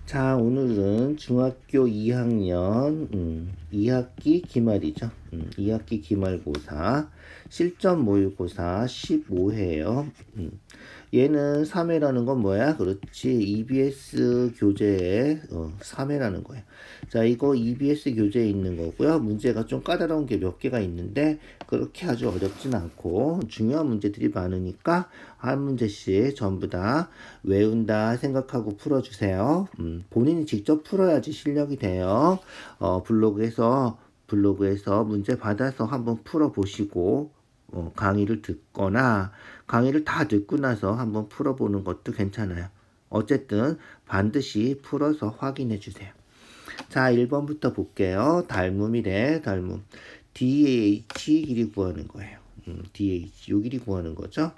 자, 오늘은 중학교 2학년 2학기 기말이죠. 2학기 기말고사 실전 모의고사 15회예요. 얘는 3회라는 건 뭐야? 그렇지. EBS 교재에 3회라는 거야. 자, 이거 EBS 교재에 있는 거고요. 문제가 좀 까다로운 게 몇 개가 있는데 그렇게 아주 어렵진 않고 중요한 문제들이 많으니까 한 문제씩 전부 다 외운다 생각하고 풀어주세요. 본인이 직접 풀어야지 실력이 돼요. 블로그에서 문제 받아서 한번 풀어보시고 강의를 듣거나 강의를 다 듣고 나서 한번 풀어보는 것도 괜찮아요. 어쨌든 반드시 풀어서 확인해 주세요. 자, 1번부터 볼게요. 닮음이래, 닮음. DH 길이 구하는 거예요. DH, 요 길이 구하는 거죠.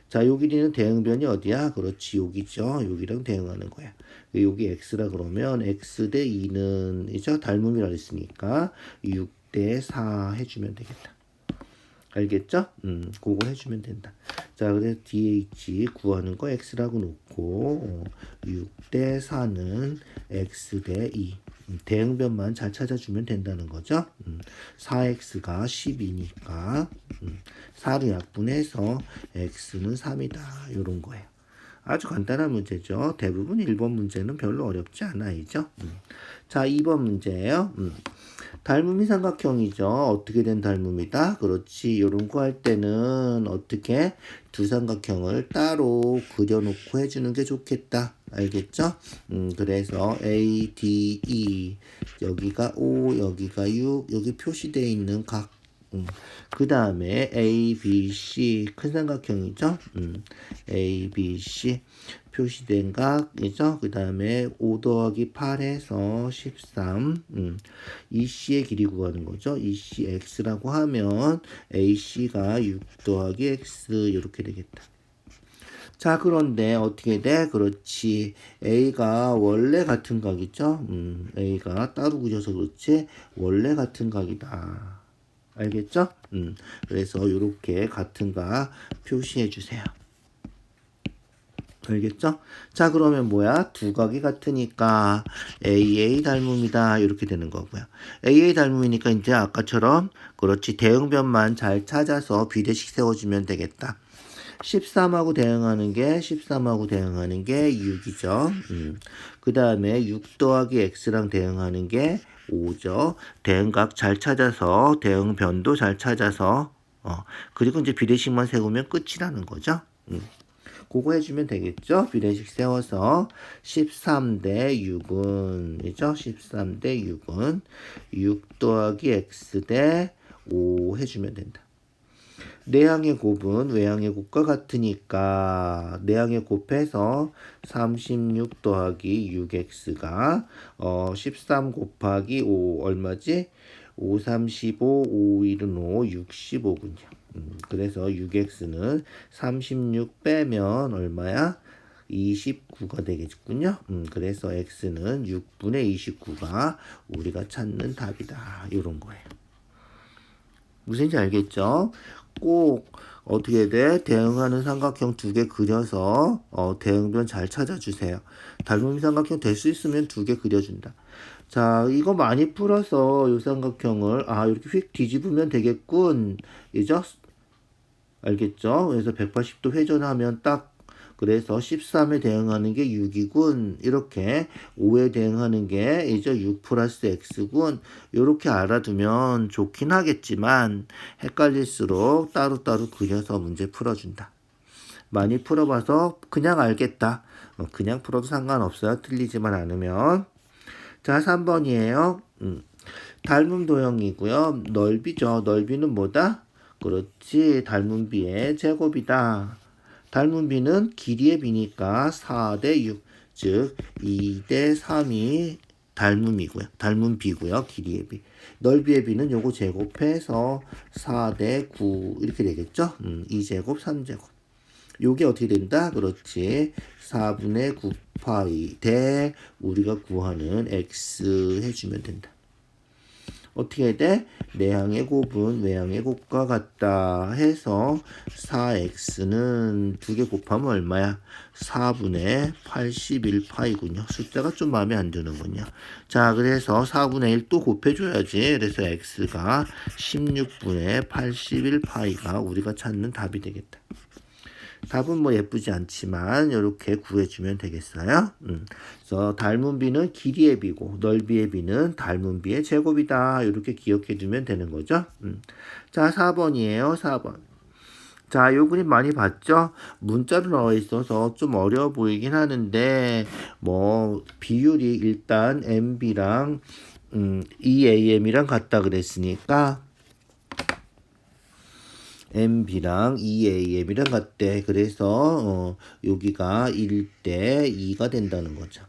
자, 요 길이는 대응변이 어디야? 그렇지, 여기죠. 여기랑 대응하는 거야. 여기 X라 그러면 X 대 2는, 이죠? 닮음이라 했으니까 6 대 4 해주면 되겠다. 알겠죠? 그거 해주면 된다. 자, 그래서 DH 구하는 거 X라고 놓고 6 대 4는 X 대 2. 대응변만 잘 찾아주면 된다는 거죠. 4X가 12니까 4로 약분해서 X는 3이다. 요런 거예요. 아주 간단한 문제죠. 대부분 1번 문제는 별로 어렵지 않아요. 자, 2번 문제예요. 닮음이 삼각형이죠. 어떻게 된 닮음이다? 그렇지. 요런 거 할 때는 어떻게 두 삼각형을 따로 그려놓고 해주는 게 좋겠다. 알겠죠? 그래서 A, D, E 여기가 5, 여기가 6, 여기 표시되어 있는 각 그 다음에 A, B, C 큰 삼각형이죠. A, B, C 표시된 각이죠. 그 다음에 5 더하기 8에서 13 EC의 길이 구하는 거죠. EC X라고 하면 AC가 6 더하기 X 이렇게 되겠다. 자, 그런데 어떻게 돼? 그렇지. A가 원래 같은 각이죠. A가 따로 그려서 그렇지. 원래 같은 각이다. 알겠죠? 그래서 이렇게 같은 각 표시해 주세요. 알겠죠? 자, 그러면 뭐야? 두 각이 같으니까 AA 닮음이다. 이렇게 되는 거고요. AA 닮음이니까 이제 아까처럼 그렇지. 대응변만 잘 찾아서 비례식 세워주면 되겠다. 13하고 대응하는 게 6이죠. 그 다음에 6 더하기 X랑 대응하는 게 5죠. 대응각 잘 찾아서 대응변도 잘 찾아서 그리고 이제 비례식만 세우면 끝이라는 거죠. 그거 해주면 되겠죠. 비례식 세워서 13대 6은 이죠. 13대 6은 6 더하기 X 대 5 해주면 된다. 내항의 곱은 외항의 곱과 같으니까 내항의 곱해서 36 더하기 6x가 13 곱하기 5 얼마지? 5, 35, 5, 1은 5, 65군요. 그래서 6x는 36 빼면 얼마야? 29가 되겠군요. 그래서 x는 6분의 29가 우리가 찾는 답이다. 이런 거예요. 무슨지 알겠죠? 꼭 어떻게 돼? 대응하는 삼각형 2개 그려서 대응변 잘 찾아주세요. 닮음이 삼각형 될 수 있으면 2개 그려준다. 자, 이거 많이 풀어서 이 삼각형을 이렇게 휙 뒤집으면 되겠군. 이죠? 알겠죠? 그래서 180도 회전하면 딱 그래서 13에 대응하는 게 6이군. 이렇게 5에 대응하는 게 이제 6 플러스 x군. 이렇게 알아두면 좋긴 하겠지만 헷갈릴수록 따로따로 그려서 문제 풀어준다. 많이 풀어봐서 그냥 알겠다. 그냥 풀어도 상관없어요. 틀리지만 않으면. 자, 3번이에요. 닮음 도형이고요. 넓이죠. 넓이는 뭐다? 그렇지. 닮은 비의 제곱이다. 닮은 비는 길이의 비니까 4대 6, 즉 2대 3이 닮음이고요. 닮은 비고요. 길이의 비. 넓이의 비는 요거 제곱해서 4대 9 이렇게 되겠죠. 2제곱, 3제곱. 요게 어떻게 된다? 그렇지. 4분의 9파이 대 우리가 구하는 x 해주면 된다. 어떻게 해야 돼? 내항의 곱은 외항의 곱과 같다 해서 4x는 두 개 곱하면 얼마야? 4분의 81파이군요. 숫자가 좀 마음에 안 드는군요. 자, 그래서 4분의 1 또 곱해줘야지. 그래서 x가 16분의 81파이가 우리가 찾는 답이 되겠다. 답은 뭐 예쁘지 않지만 이렇게 구해주면 되겠어요. 그래서 닮은 비는 길이의 비고 넓이의 비는 닮은 비의 제곱이다. 이렇게 기억해 두면 되는 거죠. 자, 4번이에요. 4번. 자, 요 그림 많이 봤죠? 문자로 나와 있어서 좀 어려워 보이긴 하는데 뭐 비율이 일단 MB랑 EAM이랑 같다 그랬으니까 MB랑 EAM이랑 같대. 그래서 여기가 1대 2가 된다는 거죠.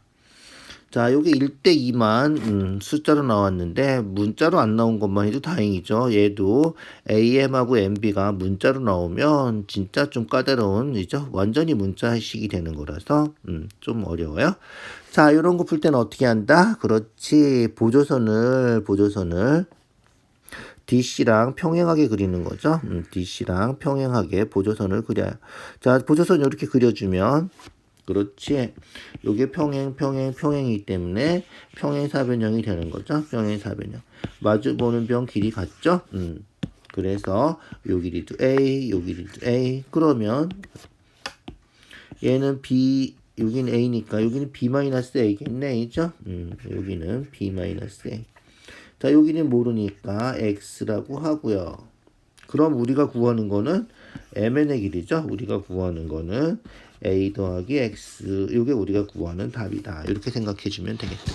자, 여기 1대 2만 숫자로 나왔는데 문자로 안 나온 것만 해도 다행이죠. 얘도 AM하고 MB가 문자로 나오면 진짜 좀 까다로운 이죠. 완전히 문자식이 되는 거라서 좀 어려워요. 자, 이런 거 풀 때는 어떻게 한다? 그렇지. 보조선을 DC랑 평행하게 그리는 거죠. DC랑 평행하게 보조선을 그려요. 자, 보조선 이렇게 그려주면 그렇지. 요게 평행이기 때문에 평행사변형이 되는 거죠. 평행사변형. 마주보는 변 길이 같죠? 그래서 요 길이도 A, 요 길이도 A. 그러면 얘는 B, 여기는 A니까 여기는 B-A겠네. 이죠? 여기는 B-A. 자, 여기는 모르니까 x라고 하고요. 그럼 우리가 구하는 거는 mn의 길이죠. 우리가 구하는 거는 a 더하기 x. 이게 우리가 구하는 답이다. 이렇게 생각해 주면 되겠다.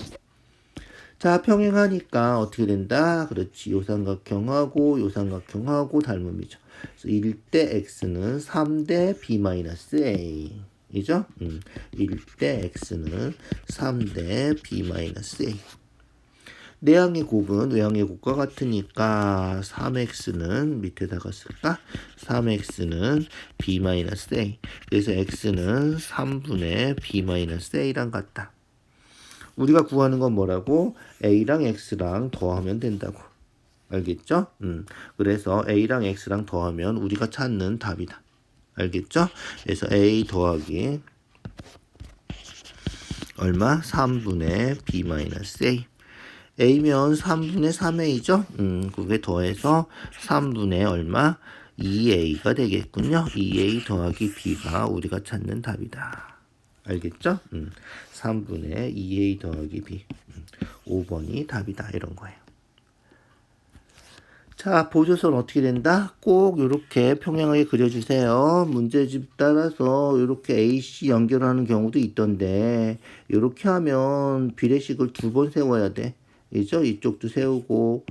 자, 평행하니까 어떻게 된다? 그렇지. 요 삼각형하고 닮음이죠. 그래서 1대 x는 3대 b-a. 이죠? 1대 x는 3대 b-a. 내항의 곱은 외항의 곱과 같으니까 3x는 밑에다가 쓸까? 3x는 b-a. 그래서 x는 3분의 b-a랑 같다. 우리가 구하는 건 뭐라고? a랑 x랑 더하면 된다고. 알겠죠? 그래서 a랑 x랑 더하면 우리가 찾는 답이다. 알겠죠? 그래서 a 더하기 얼마? 3분의 b-a. A면 3분의 3A죠? 그게 더해서 3분의 얼마? 2A가 되겠군요. 2A 더하기 B가 우리가 찾는 답이다. 알겠죠? 3분의 2A 더하기 B. 5번이 답이다. 이런 거예요. 자, 보조선 어떻게 된다? 꼭 이렇게 평행하게 그려주세요. 문제집 따라서 이렇게 AC 연결하는 경우도 있던데 이렇게 하면 비례식을 2번 세워야 돼. 이죠? 이쪽도 세우고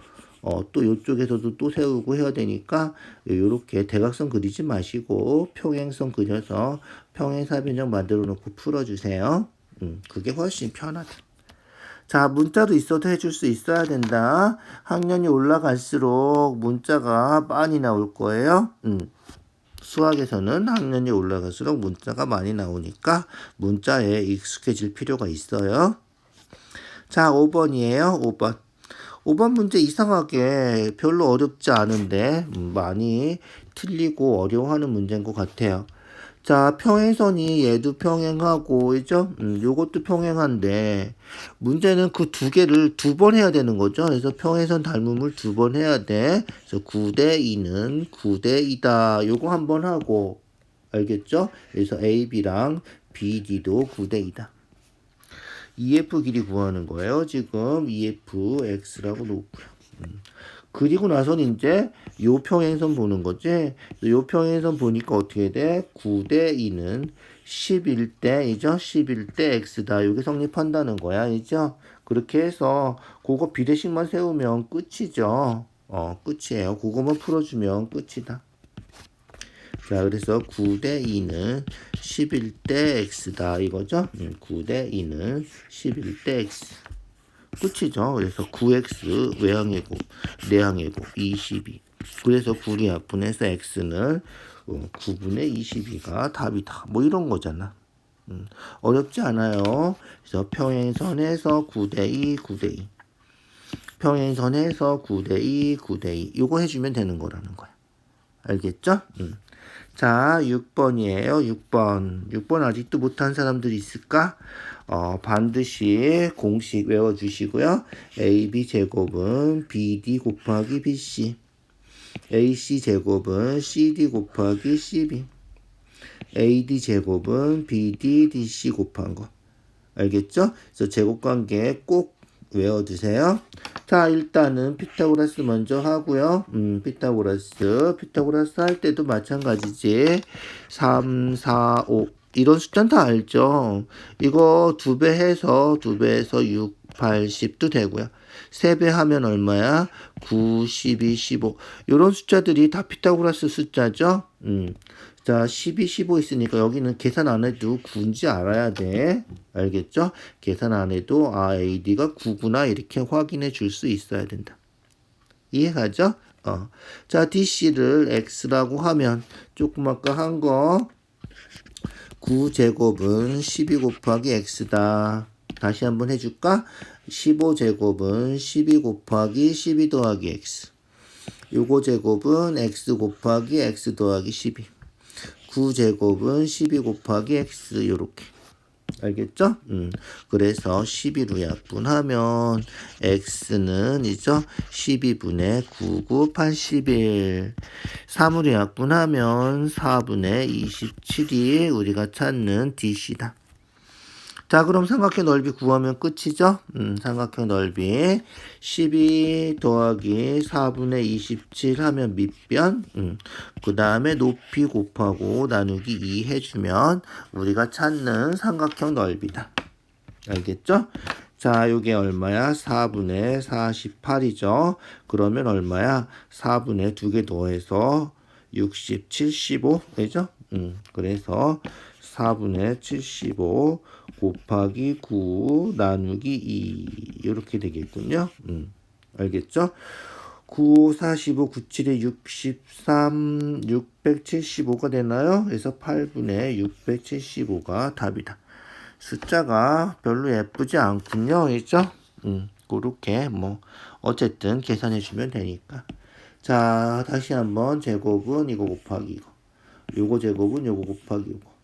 또 이쪽에서도 또 세우고 해야 되니까 이렇게 대각선 그리지 마시고 평행선 그려서 평행사변형 만들어 놓고 풀어주세요. 그게 훨씬 편하다. 자, 문자도 있어도 해줄 수 있어야 된다. 학년이 올라갈수록 문자가 많이 나올 거예요. 수학에서는 학년이 올라갈수록 문자가 많이 나오니까 문자에 익숙해질 필요가 있어요. 자, 5번이에요. 5번. 5번 문제 이상하게 별로 어렵지 않은데 많이 틀리고 어려워하는 문제인 것 같아요. 자, 평행선이 얘도 평행하고, 이죠? 요것도 평행한데, 문제는 그 두 개를 2번 해야 되는 거죠. 그래서 평행선 닮음을 2번 해야 돼. 그래서 9대 2는 9대 2다. 요거 한번 하고, 알겠죠? 그래서 AB랑 BD도 9대 2다. EF 길이 구하는 거예요. 지금 EFX라고 놓고요. 그리고 나서는 이제 요 평행선 보는 거지. 요 평행선 보니까 어떻게 돼? 9대 2는 11대이죠. 11대 x다. 이게 성립한다는 거야. 이죠? 그렇게 해서 그거 비례식만 세우면 끝이죠. 끝이에요. 그거만 풀어주면 끝이다. 자, 그래서 9대 2는 11대 x다. 이거죠? 9대 2는 11대 x. 끝이죠. 그래서 9x 외항의 곱, 내항의 곱 22. 그래서 9리 약분해서 x는 9분의 22가 답이다. 뭐 이런 거잖아. 어렵지 않아요. 그래서 평행선에서 9대 2, 9대 2. 평행선에서 9대2, 9대2 요거 해주면 되는 거라는 거야. 알겠죠? 자, 6번이에요. 6번 아직도 못한 사람들 있을까? 반드시 공식 외워주시고요. AB 제곱은 BD 곱하기 BC. AC 제곱은 CD 곱하기 CB. AD 제곱은 BD DC 곱한 거. 알겠죠? 그래서 제곱관계 꼭 외워두세요. 자, 일단은 피타고라스 먼저 하고요. 피타고라스 할 때도 마찬가지지. 3, 4, 5 이런 숫자는 다 알죠. 이거 2배 해서 6, 8, 10도 되고요. 3배 하면 얼마야? 9, 12, 15 이런 숫자들이 다 피타고라스 숫자죠. 자, 12, 15 있으니까 여기는 계산 안 해도 9인지 알아야 돼. 알겠죠? 계산 안 해도 AD가 9구나 이렇게 확인해 줄 수 있어야 된다. 이해가죠? 자, DC를 X라고 하면 조금 아까 한 거 9제곱은 12 곱하기 X다. 다시 한번 해줄까? 15제곱은 12 곱하기 12 더하기 X. 요거 제곱은 X 곱하기 X 더하기 12. 9제곱은 12 곱하기 X 요렇게. 알겠죠? 그래서 12로 약분하면 X는 이죠? 12분의 99, 81. 3으로 약분하면 4분의 27이 우리가 찾는 DC다. 자, 그럼 삼각형 넓이 구하면 끝이죠? 삼각형 넓이 12 더하기 4분의 27 하면 밑변. 그 다음에 높이 곱하고 나누기 2 해주면 우리가 찾는 삼각형 넓이다. 알겠죠? 자, 요게 얼마야? 4분의 48이죠? 그러면 얼마야? 4분의 2개 더해서 60, 75. 그죠? 그래서 4분의 75 곱하기 9 나누기 2 이렇게 되겠군요. 알겠죠? 9, 45, 97에 63, 675가 되나요? 그래서 8분의 675가 답이다. 숫자가 별로 예쁘지 않군요. 그죠? 그렇게 뭐 어쨌든 계산해 주면 되니까. 자, 다시 한번 제곱은 이거 곱하기 이거. 요거 제곱은 요거 곱하기 요거.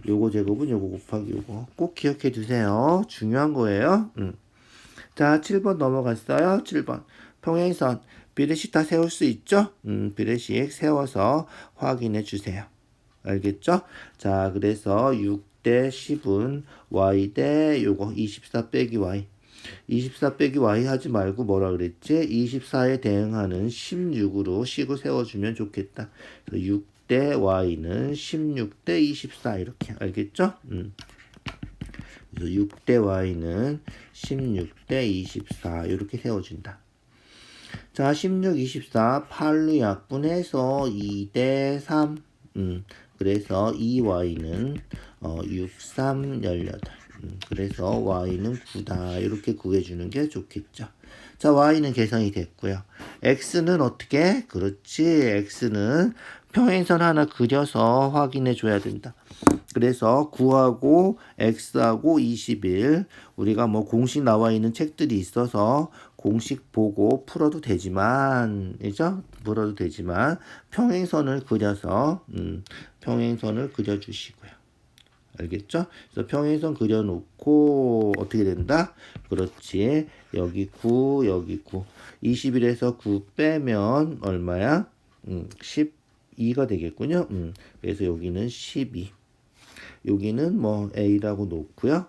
요거 제곱은 요거 곱하기 요거. 꼭 기억해 두세요. 중요한 거예요. 자, 7번 넘어갔어요. 7번. 평행선. 비례식 다 세울 수 있죠? 비례식 세워서 확인해 주세요. 알겠죠? 자, 그래서 6대 10은 y 대 요거 24 빼기 y. 24 빼기 y 하지 말고 뭐라 그랬지? 24에 대응하는 16으로 식을 세워주면 좋겠다. 6대 y는 16대 24 이렇게 알겠죠? 그래서 6대 y는 16대 24 이렇게 세워준다. 자, 16, 24 8로 약분해서 2대 3 그래서 2y는 6, 3, 18 그래서 y는 9다 이렇게 구해주는 게 좋겠죠. 자, y는 계산이 됐고요. x는 어떻게? 그렇지. x는 평행선 하나 그려서 확인해 줘야 된다. 그래서 9하고 x하고 21 우리가 뭐 공식 나와 있는 책들이 있어서 공식 보고 풀어도 되지만 그죠? 풀어도 되지만 평행선을 그려서 평행선을 그려 주시고요. 알겠죠? 그래서 평행선 그려놓고 어떻게 된다? 그렇지. 여기 9, 여기 9. 21에서 9 빼면 얼마야? 12가 되겠군요. 그래서 여기는 12. 여기는 뭐 A라고 놓고요.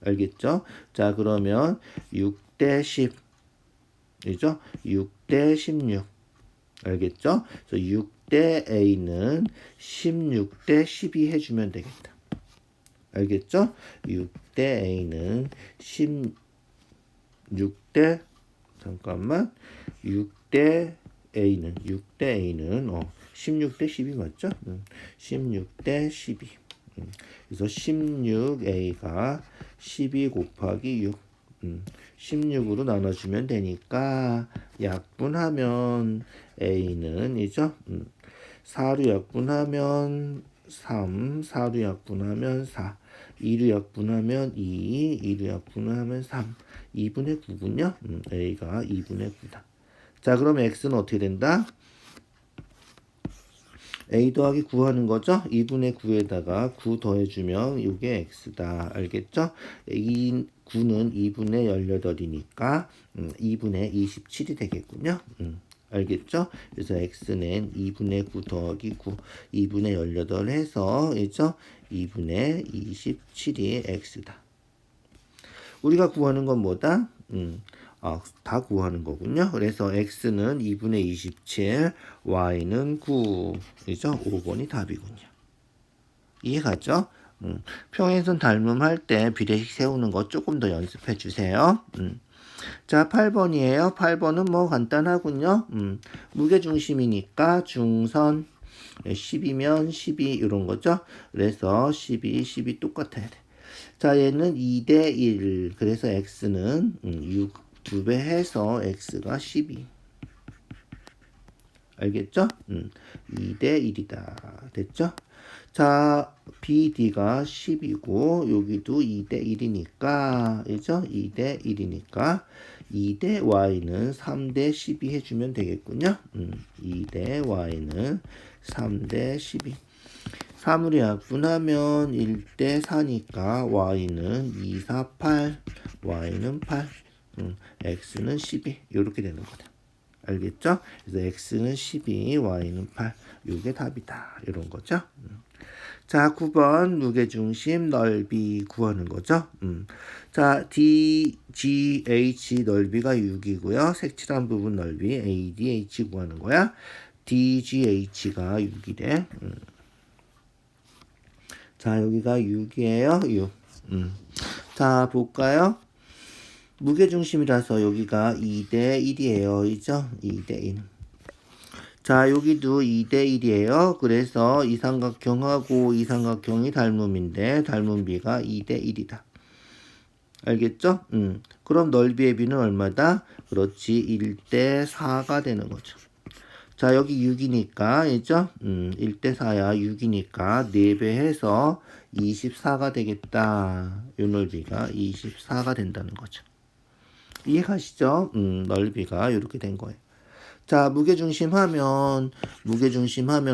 알겠죠? 자, 그러면 6대 10. 그죠? 6대 16. 알겠죠? 그래서 6대 A는 16대 12 해주면 되겠다. 알겠죠? 6대 A는 16대 잠깐만 6대 A는 16대 12 맞죠? 16대 12 그래서 16A가 12 곱하기 6 16으로 나눠주면 되니까 약분하면 A는 이죠? 4로 약분하면 3, 4로 약분하면 4. 2를 약분하면 2, 2를 약분하면 3. 2분의 9군요. A가 2분의 9다. 자, 그럼 X는 어떻게 된다? A 더하기 9 하는 거죠? 2분의 9에다가 9 더해주면 이게 X다. 알겠죠? 이 9는 2분의 18이니까 2분의 27이 되겠군요. 알겠죠? 그래서 X는 2분의 9 더하기 9, 2분의 18 해서, 있죠? 2분의 27이 X다. 우리가 구하는 건 뭐다? 다 구하는 거군요. 그래서 X는 2분의 27, Y는 9. 그죠? 5번이 답이군요. 이해가죠? 평행선 닮음할 때 비례식 세우는 거 조금 더 연습해 주세요. 자, 8번이에요. 8번은 뭐 간단하군요. 무게중심이니까 중선 10이면 12 이런 거죠. 그래서 12, 12 똑같아야 돼. 자, 얘는 2대 1. 그래서 x는 6, 2배 해서 x가 12. 알겠죠? 2대 1이다. 됐죠? 자, BD가 10이고 여기도 2대 1이니까 그죠? 2대 1이니까 2대 Y는 3대 12 해주면 되겠군요. 2대 Y는 3대 12. 3으로 약분하면 1대 4니까 Y는 2, 4, 8. Y는 8. X는 12. 이렇게 되는 거다. 알겠죠? 그래서 X는 12, Y는 8. 이게 답이다. 이런 거죠. 자, 9번 무게중심 넓이 구하는 거죠. 자, DGH 넓이가 6이고요. 색칠한 부분 넓이 ADH 구하는 거야. DGH가 6이래. 자, 여기가 6이에요. 6. 자, 볼까요? 무게중심이라서 여기가 2대 1이에요. 이죠? 2대 1. 자, 여기도 2대 1이에요. 그래서 이 삼각형하고 이 삼각형이 닮음인데 닮음비가 2대 1이다. 알겠죠? 그럼 넓이의 비는 얼마다? 그렇지, 1대 4가 되는 거죠. 자, 여기 6이니까, 있죠? 1대 4야. 6이니까 4배 해서 24가 되겠다. 요 넓이가 24가 된다는 거죠. 이해가시죠? 넓이가 이렇게 된 거예요. 자, 무게중심 하면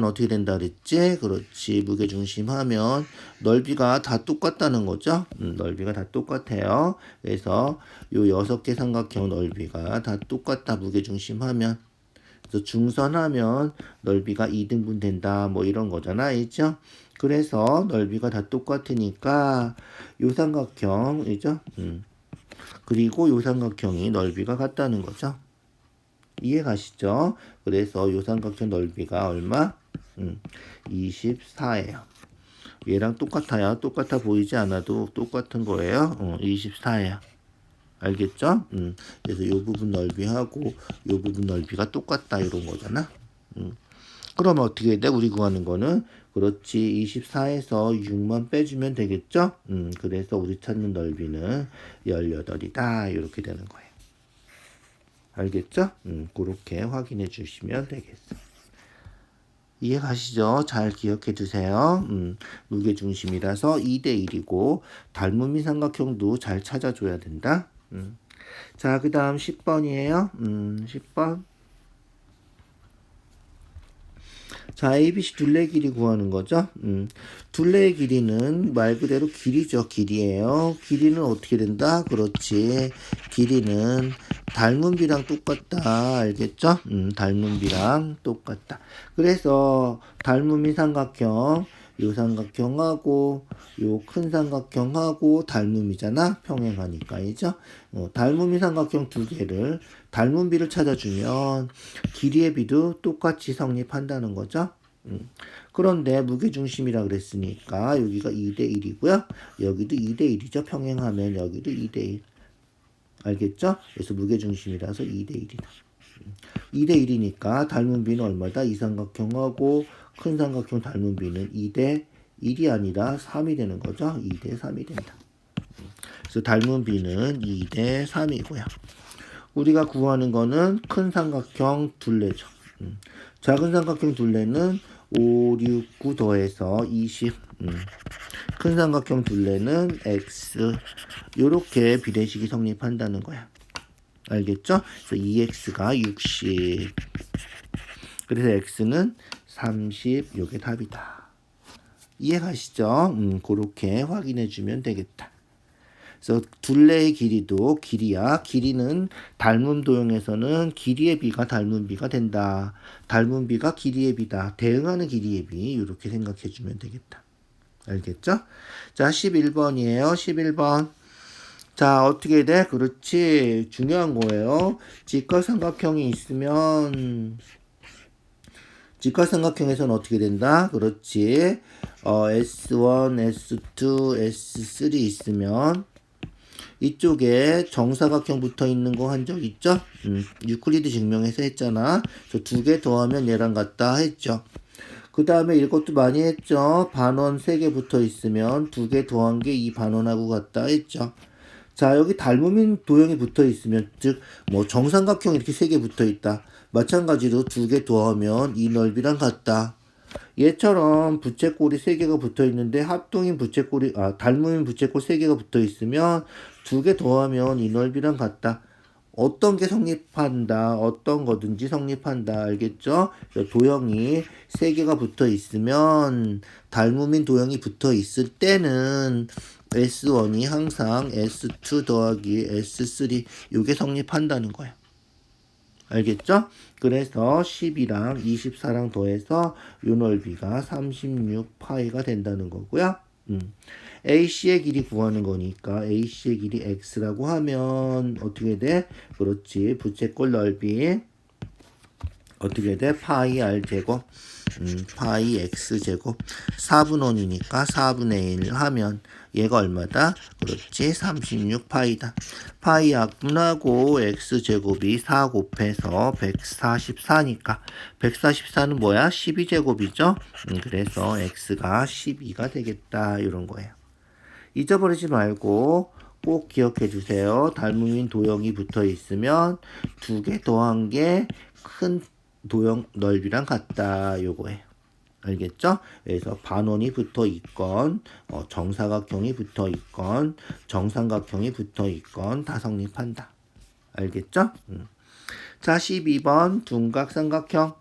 어떻게 된다 그랬지? 그렇지. 무게중심 하면 넓이가 다 똑같다는 거죠. 넓이가 다 똑같아요. 그래서 요 6개 삼각형 넓이가 다 똑같다. 무게중심 하면. 그래서 중선하면 넓이가 2등분 된다. 뭐 이런 거잖아. 있죠? 그래서 넓이가 다 똑같으니까 요 삼각형, 있죠? 그리고 요 삼각형이 넓이가 같다는 거죠. 이해 가시죠? 그래서 요 삼각형 넓이가 얼마? 24예요. 얘랑 똑같아요. 똑같아 보이지 않아도 똑같은 거예요. 24예요. 알겠죠? 그래서 요 부분 넓이하고 요 부분 넓이가 똑같다 이런 거잖아. 그러면 어떻게 돼? 우리 구하는 거는 그렇지 24에서 6만 빼주면 되겠죠? 그래서 우리 찾는 넓이는 18이다 이렇게 되는 거예요. 알겠죠? 그렇게 확인해 주시면 되겠어. 이해 가시죠? 잘 기억해 두세요. 무게중심이라서 2대 1이고 닮음이 삼각형도 잘 찾아줘야 된다. 자, 그 다음 10번이에요. 10번. 자, ABC 둘레 길이 구하는 거죠. 둘레의 길이는 말 그대로 길이죠. 길이에요. 길이는 어떻게 된다? 그렇지. 길이는 닮은비랑 똑같다. 알겠죠? 닮은비랑 똑같다. 그래서 닮은비 삼각형, 요 삼각형하고 요 큰 삼각형하고 닮음이잖아. 평행하니까. 이죠? 닮음이 삼각형 두 개를 닮은비를 찾아주면 길이의 비도 똑같이 성립한다는 거죠. 그런데 무게중심이라 그랬으니까 여기가 2대 1이고요. 여기도 2대 1이죠. 평행하면 여기도 2대 1. 알겠죠? 그래서 무게중심이라서 2대 1이다. 2대 1이니까 닮은비는 얼마다? 이 삼각형하고 큰 삼각형 닮은비는 2대 1이 아니라 3이 되는 거죠. 2대 3이 된다. 그래서 닮은비는 2대 3이고요. 우리가 구하는 거는 큰 삼각형 둘레죠. 작은 삼각형 둘레는 5, 6, 9 더해서 20. 큰 삼각형 둘레는 x. 요렇게 비례식이 성립한다는 거야. 알겠죠? 그래서 2x가 60. 그래서 x는 30. 요게 답이다. 이해가시죠? 그렇게 확인해 주면 되겠다. 그래서 둘레의 길이도 길이야. 길이는 닮은 도형에서는 길이의 비가 닮은 비가 된다. 닮은 비가 길이의 비다. 대응하는 길이의 비. 이렇게 생각해 주면 되겠다. 알겠죠? 자, 11번이에요. 11번. 자, 어떻게 돼? 그렇지. 중요한 거예요. 직각삼각형이 있으면 직각삼각형에서는 어떻게 된다? 그렇지. S1, S2, S3 있으면 이쪽에 정사각형 붙어 있는 거 한 적 있죠? 유클리드 증명에서 했잖아. 저 두 개 더하면 얘랑 같다 했죠. 그 다음에 이것도 많이 했죠. 반원 3개 붙어 있으면 2개 더한 게 이 반원하고 같다 했죠. 자, 여기 닮음인 도형이 붙어 있으면, 즉, 뭐, 정삼각형 이렇게 3개 붙어 있다. 마찬가지로 2개 더하면 이 넓이랑 같다. 얘처럼 부채꼴이 3개가 붙어 있는데 합동인 부채꼴이, 닮음인 부채꼴 3개가 붙어 있으면 2개 더하면 이 넓이랑 같다. 어떤 게 성립한다. 어떤 거든지 성립한다. 알겠죠? 도형이 3개가 붙어 있으면 닮음인 도형이 붙어 있을 때는 S1이 항상 S2 더하기 S3 요게 성립한다는 거야. 알겠죠? 그래서 10이랑 24랑 더해서 요 넓이가 36파이가 된다는 거고요. AC의 길이 구하는 거니까 AC의 길이 X라고 하면 어떻게 돼? 그렇지. 부채꼴 넓이 어떻게 돼? 파이 R 제곱 파이 X 제곱 4분원이니까 4분의 1 하면 얘가 얼마다? 그렇지. 36파이다. 파이 약분하고 X 제곱이 4 곱해서 144니까 144는 뭐야? 12제곱이죠? 그래서 X가 12가 되겠다. 이런 거예요. 잊어버리지 말고 꼭 기억해 주세요. 닮음인 도형이 붙어 있으면 2개 더한 게 큰 도형 넓이랑 같다. 요거예요. 알겠죠? 그래서 반원이 붙어 있건 정사각형이 붙어 있건 정삼각형이 붙어 있건 다 성립한다. 알겠죠? 자, 12번 둔각삼각형.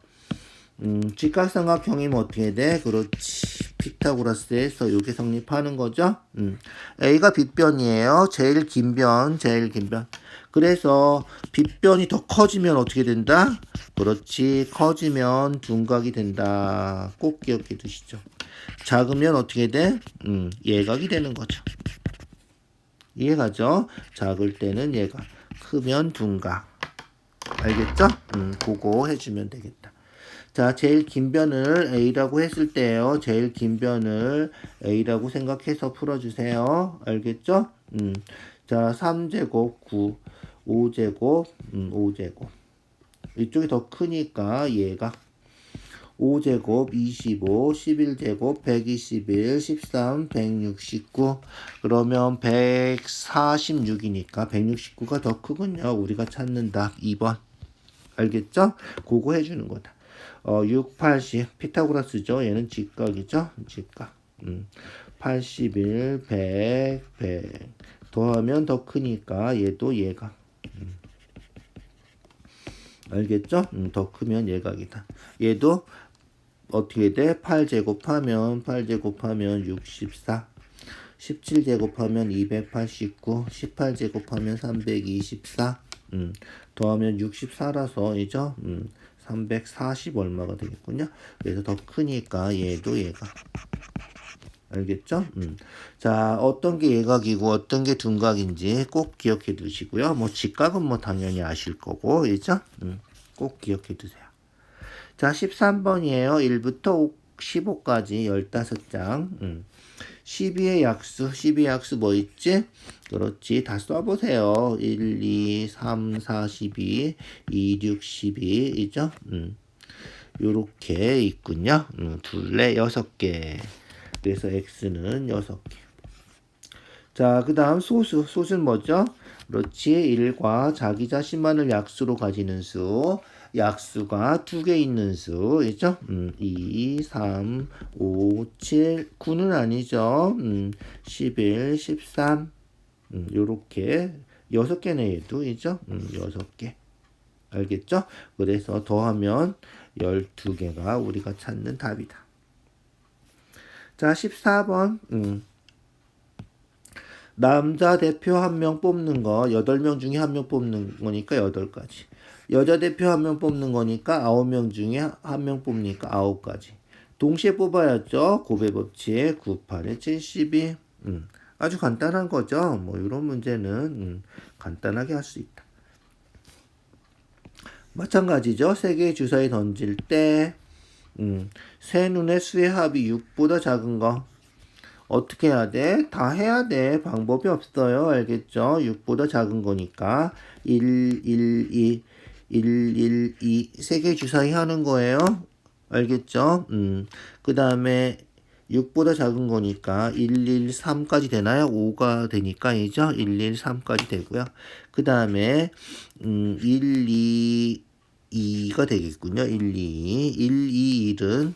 직각삼각형이면 어떻게 돼? 그렇지. 피타고라스에서 요게 성립하는 거죠. A가 빗변이에요. 제일 긴 변. 그래서 빗변이 더 커지면 어떻게 된다? 그렇지. 커지면 둔각이 된다. 꼭 기억해 두시죠. 작으면 어떻게 돼? 예각이 되는 거죠. 이해가죠? 작을 때는 예각, 크면 둔각. 알겠죠? 그거 해주면 되겠다. 자, 제일 긴 변을 A라고 했을 때요. 제일 긴 변을 A라고 생각해서 풀어주세요. 알겠죠? 자, 3제곱 9, 5제곱 5제곱. 이쪽이 더 크니까 얘가 5제곱 25, 11제곱 121, 13, 169. 그러면 146이니까 169가 더 크군요. 우리가 찾는 답 2번. 알겠죠? 그거 해주는 거다. 6, 80 피타고라스죠. 얘는 직각이죠. 직각. 81, 100, 100 더하면 더 크니까 얘도 예각. 알겠죠? 더 크면 예각이다. 얘도 어떻게 돼? 8제곱하면 64 17제곱하면 289 18제곱하면 324 더하면 64라서 이죠? 340 얼마가 되겠군요. 그래서 더 크니까 얘도 예각. 알겠죠? 자, 어떤 게 예각이고 어떤 게 둔각인지 꼭 기억해 두시고요. 뭐 직각은 뭐 당연히 아실 거고, 그죠? 꼭 기억해 두세요. 자, 13번이에요. 1부터 15까지 15장. 12의 약수 뭐 있지? 그렇지. 다 써보세요. 1, 2, 3, 4, 12, 2, 6, 12. 이죠? 요렇게 있군요. 둘레 6개. 그래서 x는 6개. 자, 그 다음 소수는 뭐죠? 그렇지. 1과 자기 자신만을 약수로 가지는 수. 약수가 2개 있는 수, 있죠? 2, 3, 5, 7, 9는 아니죠? 11, 13, 요렇게 6개네 얘도, 있죠? 6개. 알겠죠? 그래서 더하면 12개가 우리가 찾는 답이다. 자, 14번. 남자 대표 1명 뽑는 거 8명 중에 1명 뽑는 거니까 8가지. 여자 대표 1명 뽑는 거니까 9명 중에 1명 뽑으니까 9가지. 동시에 뽑아야죠. 곱의 법칙 9, 8에 72. 아주 간단한 거죠. 뭐 이런 문제는 간단하게 할 수 있다. 마찬가지죠. 3개의 주사위 던질 때 세 눈의 수의 합이 6보다 작은 거 어떻게 해야 돼? 다 해야 돼. 방법이 없어요. 알겠죠? 6보다 작은 거니까 1, 1, 2, 1, 1, 2 세 개 주사위 하는 거예요. 알겠죠? 그 다음에 6보다 작은 거니까 1, 1, 3까지 되나요? 5가 되니까 이죠? 1, 1, 3까지 되고요. 그 다음에 1, 2, 2가 되겠군요. 1, 2, 1, 2, 1은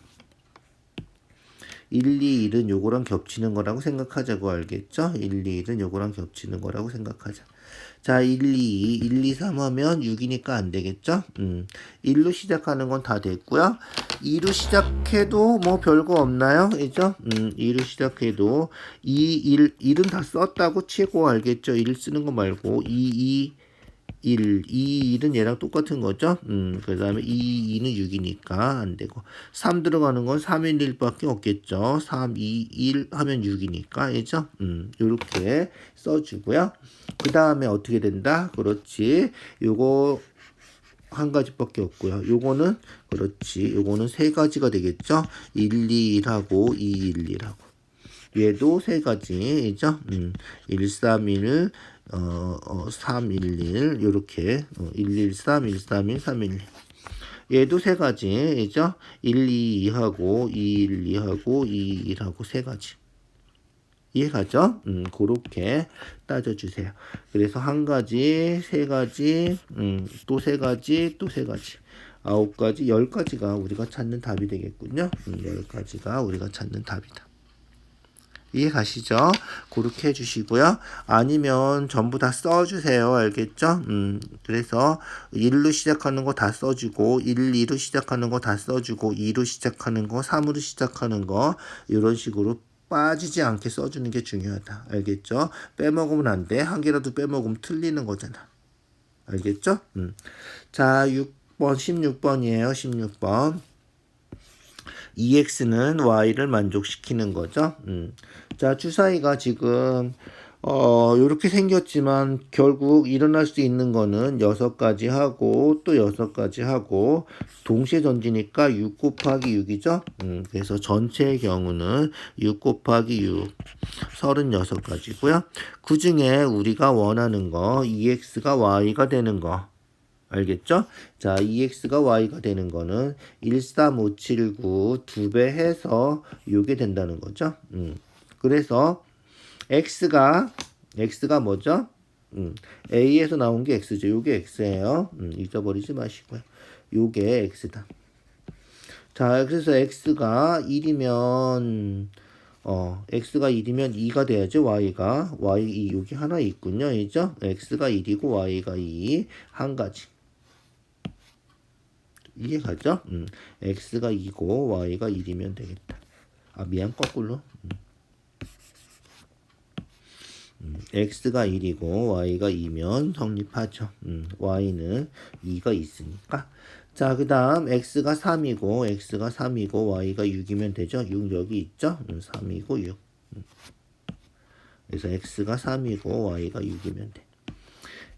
1, 2, 1은 요거랑 겹치는 거라고 생각하자고 알겠죠? 1, 2, 1은 요거랑 겹치는 거라고 생각하자. 자, 1, 2, 1, 2, 3 하면 6이니까 안 되겠죠? 1로 시작하는 건 다 됐고요. 2로 시작해도 뭐 별거 없나요? 그죠? 2로 시작해도 2, 1, 1은 다 썼다고 치고 알겠죠? 1 쓰는 거 말고 2, 1, 2, 1은 얘랑 똑같은 거죠. 그 다음에 2, 2는 6이니까 안 되고 3 들어가는 건 3, 1, 1밖에 없겠죠. 3, 2, 1 하면 6이니까 그죠? 요렇게 써주고요. 그 다음에 어떻게 된다? 그렇지. 요거 한 가지밖에 없고요. 요거는 그렇지. 요거는 3가지가 되겠죠. 1, 2, 1하고 2, 1, 1하고 얘도 3가지죠. 1, 3, 1 3, 1, 1 요렇게 1, 1, 3, 1, 3, 1, 3, 1, 1 얘도 3가지죠. 1, 2, 2하고 2, 1, 2하고 2, 1하고 3가지 이해가죠? 그렇게 따져주세요. 그래서 1가지, 3가지, 또 3가지, 또 3가지 9가지, 10가지가 우리가 찾는 답이 되겠군요. 10가지가 우리가 찾는 답이다. 이해 가시죠? 그렇게 해주시고요. 아니면 전부 다 써주세요. 알겠죠? 그래서 1로 시작하는 거 다 써주고 1, 2로 시작하는 거 다 써주고 2로 시작하는 거 3으로 시작하는 거 이런 식으로 빠지지 않게 써주는 게 중요하다. 알겠죠? 빼먹으면 안 돼. 한 개라도 빼먹으면 틀리는 거잖아. 알겠죠? 자, 6번 16번이에요. 16번. EX는 Y를 만족시키는 거죠. 자, 주사위가 지금 요렇게 생겼지만 결국 일어날 수 있는 거는 6가지 하고 또 6가지 하고 동시에 던지니까 6 곱하기 6이죠. 그래서 전체의 경우는 6 곱하기 6 36가지고요. 그 중에 우리가 원하는 거 EX가 Y가 되는 거 알겠죠? 자, EX가 Y가 되는 거는 13579 2배 해서 요게 된다는 거죠. 그래서 X가 뭐죠? A에서 나온 게 X죠. 요게 X예요. 잊어버리지 마시고요. 요게 X다. 자, 그래서 X가 1이면 X가 1이면 2가 돼야죠. Y가. Y 여기 하나 있군요. 이죠? X가 1이고 Y가 2. 한 가지. 이해가죠? X가 2고 Y가 1이면 되겠다. 아, 미안, 거꾸로. X가 1이고 Y가 2면 성립하죠. Y는 2가 있으니까. 자, 그 다음 X가 3이고 Y가 6이면 되죠. 6 여기 있죠. 3이고 6. 그래서 X가 3이고 Y가 6이면 돼.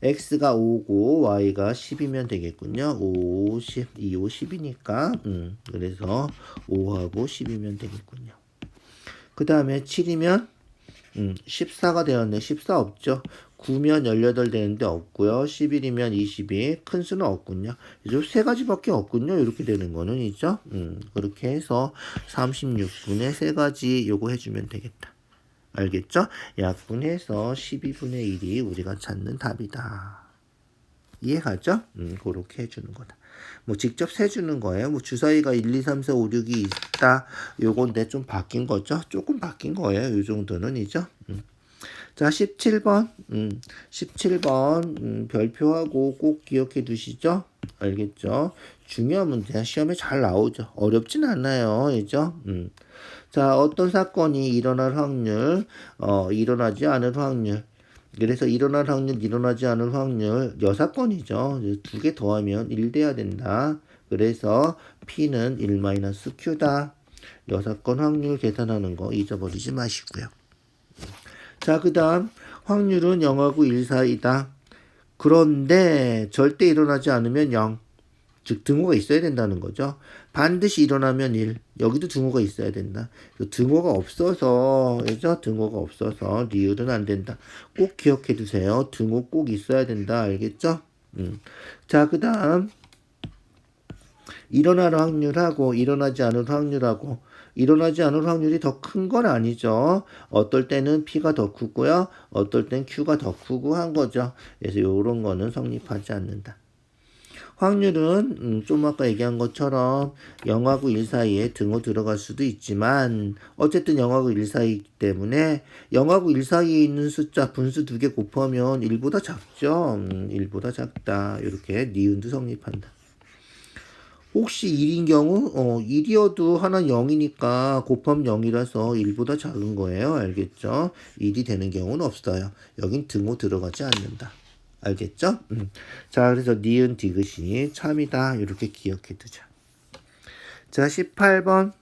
X가 5고 Y가 10이면 되겠군요. 5, 10, 2, 5, 10이니까 그래서 5하고 10이면 되겠군요. 그 다음에 7이면 14가 되었네. 14 없죠. 9면 18 되는데 없고요. 11이면 22. 큰 수는 없군요. 이제 세 가지밖에 없군요. 이렇게 되는 거는 있죠. 그렇게 해서 36분의 세 가지 요거 해주면 되겠다. 알겠죠? 약분해서 12분의 1이 우리가 찾는 답이다. 이해가죠? 그렇게 해주는 거다. 뭐 직접 세주는 거예요. 뭐 주사위가 1, 2, 3, 4, 5, 6이 있다. 요건데 좀 바뀐 거죠? 조금 바뀐 거예요. 요 정도는 이죠. 자, 17번. 17번 별표하고 꼭 기억해 두시죠? 알겠죠? 중요한 문제야. 시험에 잘 나오죠. 어렵진 않아요. 그죠? 자, 어떤 사건이 일어날 확률, 일어나지 않을 확률. 그래서 일어날 확률, 일어나지 않을 확률 6사건이죠. 두 개 더하면 1 돼야 된다. 그래서 P는 1-Q다. 6건 확률 계산하는 거 잊어버리지 마시고요. 자, 그 다음 확률은 0하고 1 사이다. 그런데 절대 일어나지 않으면 0. 즉 등호가 있어야 된다는 거죠. 반드시 일어나면 1. 여기도 등호가 있어야 된다. 등호가 없어서 그죠? 등호가 없어서 리을은 안 된다. 꼭 기억해 두세요. 등호 꼭 있어야 된다. 알겠죠? 자, 그 다음 일어날 확률하고 일어나지 않을 확률하고 일어나지 않을 확률이 더 큰 건 아니죠. 어떨 때는 P가 더 크고요. 어떨 땐 Q가 더 크고 한 거죠. 그래서 이런 거는 성립하지 않는다. 확률은 좀 아까 얘기한 것처럼 0하고 1 사이에 등호 들어갈 수도 있지만 어쨌든 0하고 1 사이이기 때문에 0하고 1 사이에 있는 숫자 분수 2개 곱하면 1보다 작죠. 1보다 작다. 이렇게 니은도 성립한다. 혹시 1인 경우 1이어도 하나는 0이니까 곱하면 0이라서 1보다 작은 거예요. 알겠죠? 1이 되는 경우는 없어요. 여긴 등호 들어가지 않는다. 알겠죠? 자, 그래서 니은 디귿이 참이다. 이렇게 기억해 두자. 자, 18번.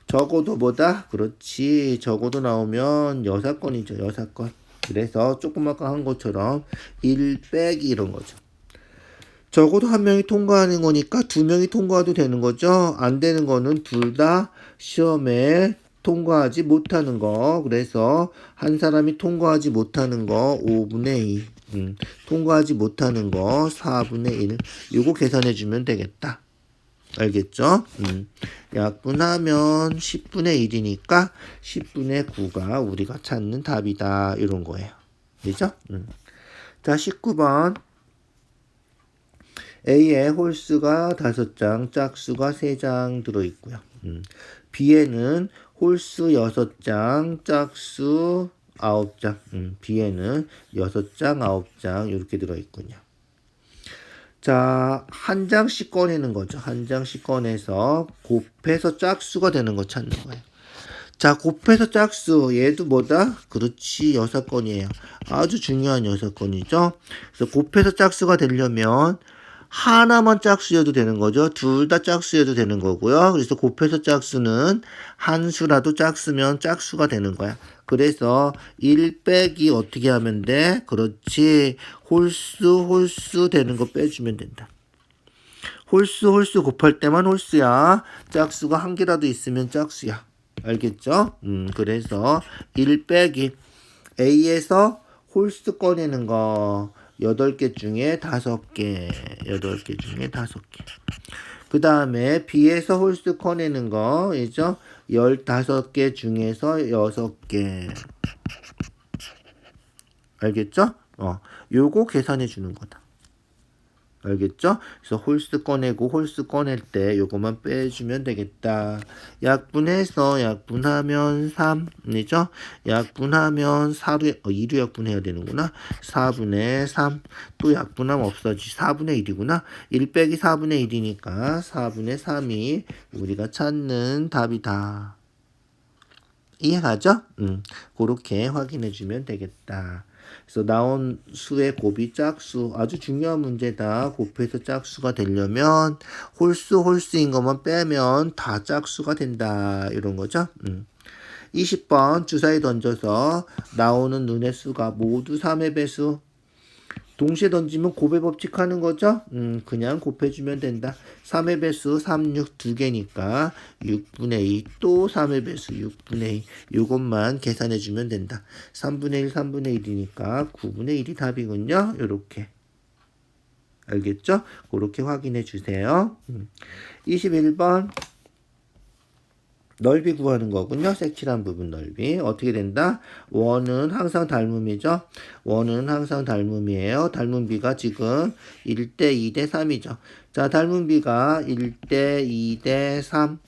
적어도 뭐다? 그렇지. 적어도 나오면 여사건이죠. 여사건. 그래서 조금 아까 한 것처럼 1 빼기 이런 거죠. 적어도 한 명이 통과하는 거니까 두 명이 통과해도 되는 거죠. 안 되는 거는 둘 다 시험에 통과하지 못하는 거. 그래서 한 사람이 통과하지 못하는 거 5분의 2. 통과하지 못하는 거 4분의 1. 요거 계산해 주면 되겠다. 알겠죠? 약분하면 10분의 1이니까 10분의 9가 우리가 찾는 답이다. 이런 거예요. 그죠? 자, 19번. A에 홀수가 5장, 짝수가 3장 들어있고요. B에는 홀수 6장, 짝수 9장. B에는 6장, 9장 이렇게 들어있군요. 자, 한 장씩 꺼내는 거죠. 한 장씩 꺼내서 곱해서 짝수가 되는 거 찾는 거예요. 자, 곱해서 짝수. 얘도 뭐다? 그렇지, 6건이에요. 아주 중요한 6건이죠. 그래서 곱해서 짝수가 되려면 하나만 짝수여도 되는 거죠. 둘 다 짝수여도 되는 거고요. 그래서 곱해서 짝수는 한 수라도 짝수면 짝수가 되는 거야. 그래서 1 빼기 어떻게 하면 돼? 그렇지. 홀수 되는 거 빼주면 된다. 홀수 곱할 때만 홀수야. 짝수가 한 개라도 있으면 짝수야. 알겠죠? 그래서 1 빼기 A에서 홀수 꺼내는 거 8개 중에 5개. 8개 중에 5개. 그 다음에 B에서 홀수 꺼내는 거, 이죠? 15개 중에서 6개. 알겠죠? 요거 계산해 주는 거다. 알겠죠? 그래서 홀수 꺼내고 홀수 꺼낼 때 요거만 빼주면 되겠다. 약분해서 약분하면 3이죠? 약분하면 4로 2로 약분해야 되는구나. 4분의 3. 또 약분하면 없어지. 4분의 1이구나. 1 빼기 4분의 1이니까 4분의 3이 우리가 찾는 답이다. 이해가죠? 그렇게 확인해 주면 되겠다. 그래서 나온 수의 곱이 짝수. 아주 중요한 문제다. 곱해서 짝수가 되려면 홀수인 것만 빼면 다 짝수가 된다. 이런 거죠. 20번 주사위 던져서 나오는 눈의 수가 모두 3의 배수. 동시에 던지면 곱의 법칙 하는 거죠? 그냥 곱해주면 된다. 3의 배수 3, 6 두 개니까 6분의 2 또 3의 배수 6분의 2 요것만 계산해주면 된다. 3분의 1, 3분의 1이니까 9분의 1이 답이군요. 요렇게. 알겠죠? 그렇게 확인해 주세요. 21번. 넓이 구하는 거군요. 색칠한 부분 넓이. 어떻게 된다? 원은 항상 닮음이죠. 원은 항상 닮음이에요. 닮음비가 지금 1대 2대 3이죠. 자, 닮음비가 1대 2대 3.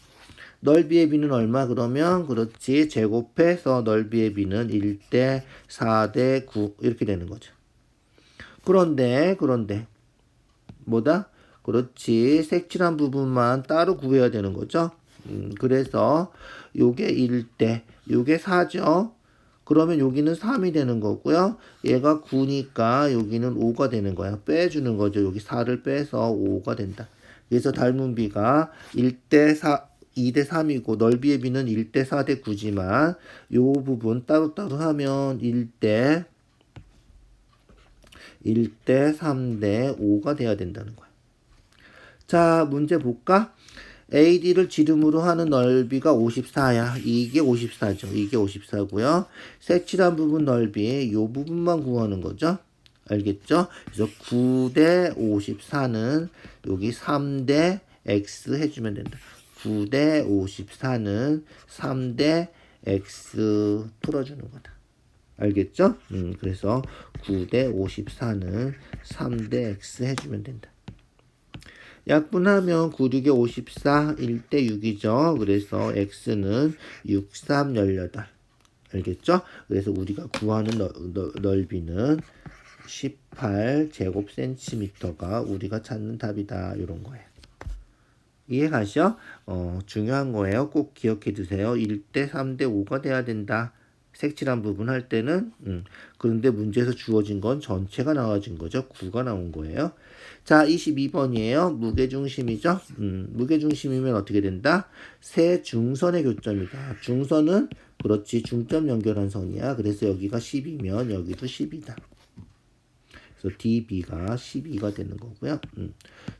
넓이의 비는 얼마? 그러면 그렇지. 제곱해서 넓이의 비는 1대 4대 9 이렇게 되는 거죠. 그런데 뭐다? 그렇지. 색칠한 부분만 따로 구해야 되는 거죠. 그래서 요게 1대, 요게 4죠. 그러면 여기는 3이 되는 거고요. 얘가 9니까 여기는 5가 되는 거야. 빼주는 거죠. 여기 4를 빼서 5가 된다. 그래서 닮은 비가 1대 4, 2대 3이고 넓이의 비는 1대 4대 9지만 요 부분 따로따로 하면 1대 3대 5가 돼야 된다는 거야. 자, 문제 볼까? AD를 지름으로 하는 넓이가 54야. 이게 54죠. 이게 54고요. 색칠한 부분 넓이 이 부분만 구하는 거죠. 알겠죠? 그래서 9대 54는 여기 3대 X 해주면 된다. 9대 54는 3대 X 풀어주는 거다. 알겠죠? 그래서 9대 54는 3대 X 해주면 된다. 약분하면 9, 6에 54, 1대 6이죠. 그래서 x는 6, 3, 18. 알겠죠? 그래서 우리가 구하는 넓이는 18제곱센티미터가 우리가 찾는 답이다. 이런 거예요. 이해 가시죠? 중요한 거예요. 꼭 기억해 두세요. 1대 3대 5가 돼야 된다. 색칠한 부분 할 때는 그런데 문제에서 주어진 건 전체가 나와진 거죠. 9가 나온 거예요. 자, 22번이에요. 무게중심이죠. 무게중심이면 어떻게 된다? 세 중선의 교점이다. 중선은 그렇지 중점 연결한 선이야. 그래서 여기가 10이면 여기도 10이다. 그래서 DB가 12가 되는 거고요.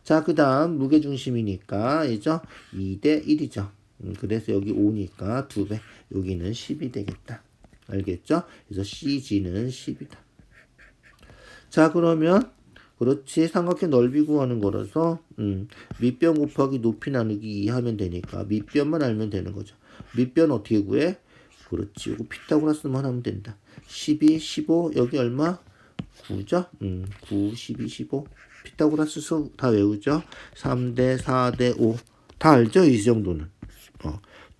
자, 그 다음 무게중심이니까 이죠? 2대 1이죠. 그래서 여기 5니까 2배. 여기는 10이 되겠다. 알겠죠? 그래서 CG는 10이다. 자, 그러면 그렇지. 삼각형 넓이 구하는 거라서 밑변 곱하기 높이 나누기 2 하면 되니까 밑변만 알면 되는 거죠. 밑변 어떻게 구해? 그렇지. 이거 피타고라스만 하면 된다. 12, 15 여기 얼마? 9죠? 9, 12, 15 피타고라스 수 다 외우죠? 3대 4대 5 다 알죠? 이 정도는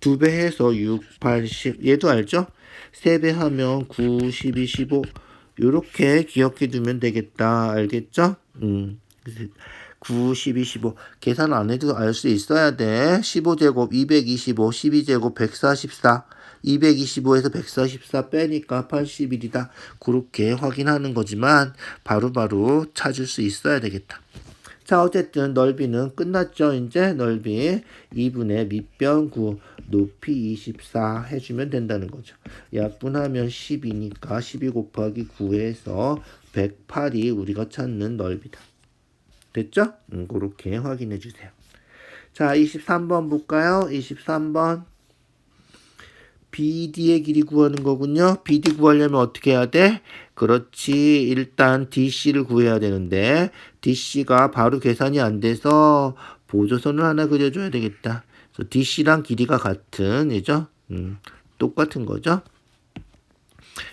2배 해서 6, 8, 10 얘도 알죠? 3배 하면 9, 12, 15 요렇게 기억해 두면 되겠다. 알겠죠? 9, 12, 15 계산 안 해도 알 수 있어야 돼. 15제곱 225, 12제곱 144 225에서 144 빼니까 81이다. 그렇게 확인하는 거지만 바로바로 찾을 수 있어야 되겠다. 자, 어쨌든 넓이는 끝났죠. 이제 넓이 2분의 밑변 9 높이 24 해주면 된다는 거죠. 약분하면 10이니까 12 곱하기 9에서 108이 우리가 찾는 넓이다. 됐죠? 그렇게 확인해 주세요. 자, 23번 볼까요? 23번 BD의 길이 구하는 거군요. BD 구하려면 어떻게 해야 돼? 그렇지. 일단 DC를 구해야 되는데 DC가 바로 계산이 안 돼서 보조선을 하나 그려줘야 되겠다. 그래서 DC랑 길이가 같은 이죠? 똑같은 거죠.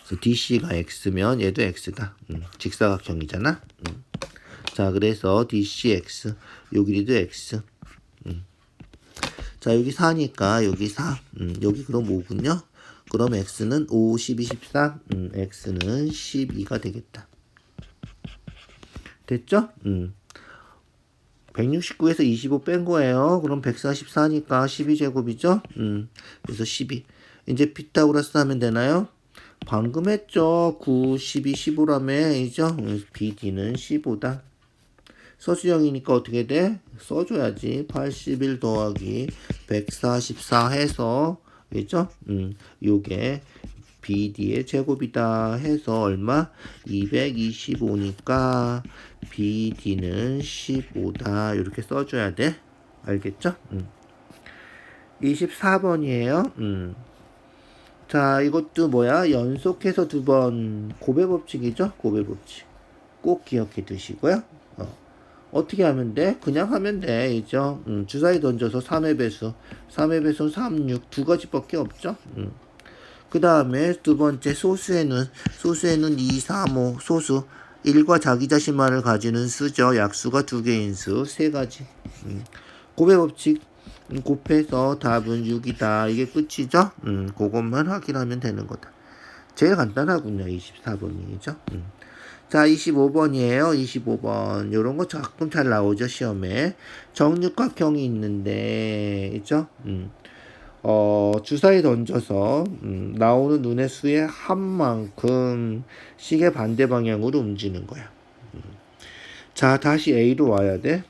그래서 DC가 X면 얘도 X다. 직사각형이잖아. 자, 그래서 DCX 요 길이도 X. 자, 여기 4니까 여기 4. 여기 그럼 5군요. 그럼 x는 5, 12, 13. x는 12가 되겠다. 됐죠? 169에서 25 뺀 거예요. 그럼 144니까 12제곱이죠? 그래서 12. 이제 피타고라스 하면 되나요? 방금 했죠. 9, 12, 15라며이죠? BD는 15다. 서술형이니까 어떻게 돼? 써줘야지. 81 더하기 144 해서, 그죠? 요게 BD의 제곱이다 해서 얼마? 225니까 BD는 15다. 이렇게 써줘야 돼. 알겠죠? 24번이에요. 자, 이것도 뭐야? 연속해서 2번 고배 법칙이죠? 고배 법칙. 꼭 기억해 두시고요. 어떻게 하면 돼? 그냥 하면 돼. 이죠? 주사위 던져서 3의 배수. 3의 배수는 3, 6. 두 가지밖에 없죠? 그 다음에 두 번째 소수에는 2, 3, 5 소수. 1과 자기 자신만을 가지는 수죠. 약수가 두 개인 수. 세 가지. 곱의 법칙 곱해서 답은 6이다. 이게 끝이죠? 그것만 확인하면 되는 거다. 제일 간단하군요. 24번이죠. 자, 25번이에요. 25번. 요런 거 가끔 잘 나오죠, 시험에. 정육각형이 있는데, 있죠? 주사위 던져서, 나오는 눈의 수의 한 만큼 시계 반대 방향으로 움직이는 거야. 자, 다시 A로 와야 돼.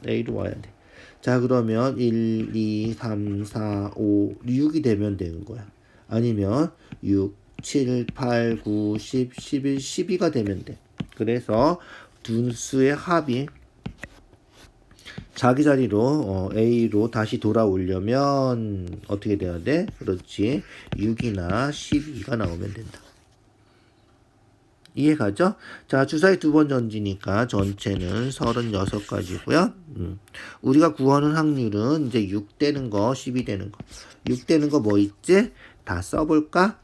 A로 와야 돼. 자, 그러면 1, 2, 3, 4, 5, 6이 되면 되는 거야. 아니면 6, 7, 8, 9, 10, 11, 12가 되면 돼. 그래서 두 수의 합이 자기 자리로 A로 다시 돌아오려면 어떻게 돼야 돼? 그렇지. 6이나 12가 나오면 된다. 이해가죠? 자, 주사위 두 번 던지니까 전체는 36가지고요. 우리가 구하는 확률은 이제 6 되는 거, 12 되는 거. 6 되는 거 뭐 있지? 다 써볼까?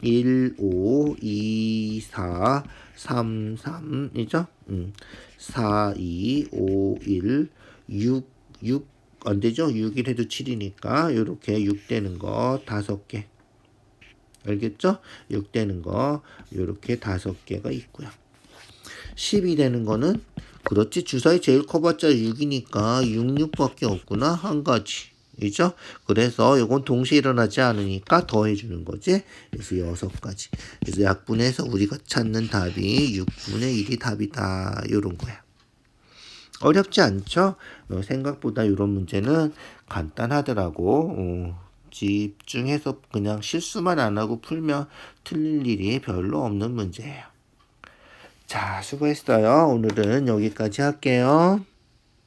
1, 5, 2, 4, 3, 3이죠? 4, 2, 5, 1, 6 안 되죠? 6일 해도 7이니까 이렇게 6 되는 거 5개. 알겠죠? 6 되는 거 요렇게 5개가 있고요. 12 되는 거는 그렇지 주사위 제일 커봤자 6이니까 6, 6밖에 없구나. 한 가지. 이죠? 그래서 요건 동시에 일어나지 않으니까 더해주는 거지. 그래서 6가지. 그래서 약분해서 우리가 찾는 답이 6분의 1이 답이다. 요런 거야. 어렵지 않죠? 생각보다 이런 문제는 간단하더라고. 집중해서 그냥 실수만 안 하고 풀면 틀릴 일이 별로 없는 문제예요. 자, 수고했어요. 오늘은 여기까지 할게요.